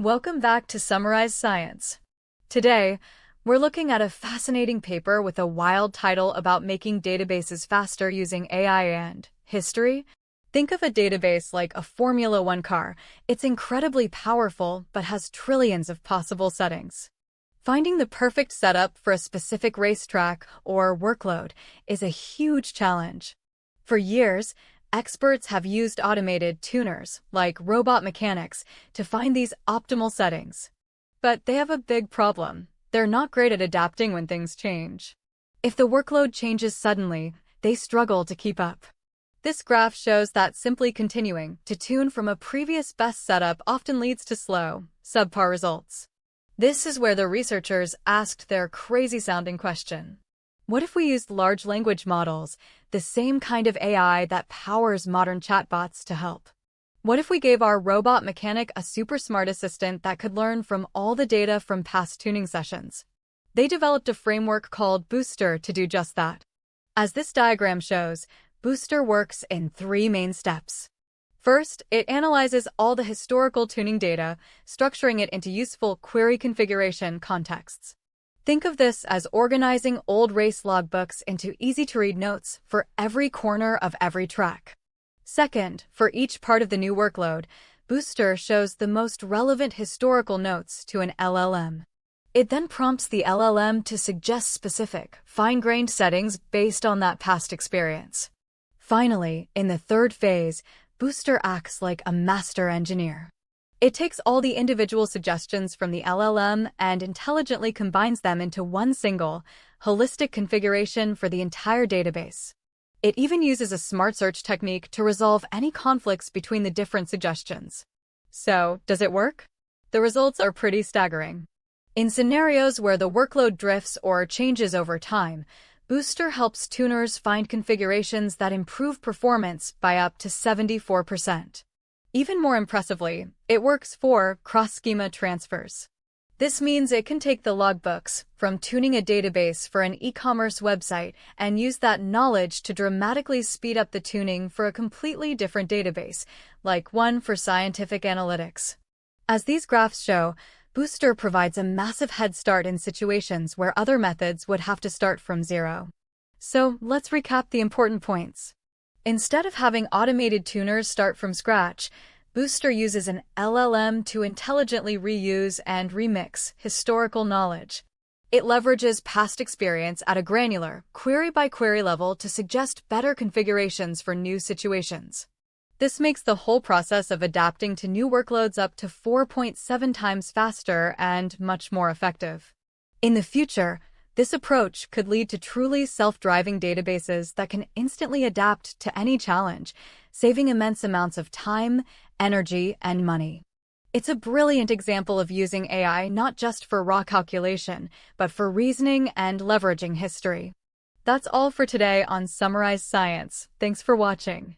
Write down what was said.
Welcome back to Summarize Science. Today, we're looking at a fascinating paper with a wild title about making databases faster using AI and history. Think of a database like a Formula One car. It's incredibly powerful, but has trillions of possible settings. Finding the perfect setup for a specific racetrack or workload is a huge challenge. For years, experts have used automated tuners, like robot mechanics, to find these optimal settings. But they have a big problem. They're not great at adapting when things change. If the workload changes suddenly, they struggle to keep up. This graph shows that simply continuing to tune from a previous best setup often leads to slow, subpar results. This is where the researchers asked their crazy-sounding question. What if we used large language models, the same kind of AI that powers modern chatbots, to help? What if we gave our robot mechanic a super smart assistant that could learn from all the data from past tuning sessions? They developed a framework called Booster to do just that. As this diagram shows, Booster works in three main steps. First, it analyzes all the historical tuning data, structuring it into useful query configuration contexts. Think of this as organizing old race logbooks into easy-to-read notes for every corner of every track. Second, for each part of the new workload, Booster shows the most relevant historical notes to an LLM. It then prompts the LLM to suggest specific, fine-grained settings based on that past experience. Finally, in the third phase, Booster acts like a master engineer. It takes all the individual suggestions from the LLM and intelligently combines them into one single, holistic configuration for the entire database. It even uses a smart search technique to resolve any conflicts between the different suggestions. So, does it work? The results are pretty staggering. In scenarios where the workload drifts or changes over time, Booster helps tuners find configurations that improve performance by up to 74%. Even more impressively, it works for cross-schema transfers. This means it can take the logbooks from tuning a database for an e-commerce website and use that knowledge to dramatically speed up the tuning for a completely different database, like one for scientific analytics. As these graphs show, Booster provides a massive head start in situations where other methods would have to start from zero. So, let's recap the important points. Instead of having automated tuners start from scratch, Booster uses an LLM to intelligently reuse and remix historical knowledge. It leverages past experience at a granular, query-by-query level to suggest better configurations for new situations. This makes the whole process of adapting to new workloads up to 4.7 times faster and much more effective. In the future, this approach could lead to truly self-driving databases that can instantly adapt to any challenge, saving immense amounts of time, energy, and money. It's a brilliant example of using AI not just for raw calculation, but for reasoning and leveraging history. That's all for today on Summarize Science. Thanks for watching.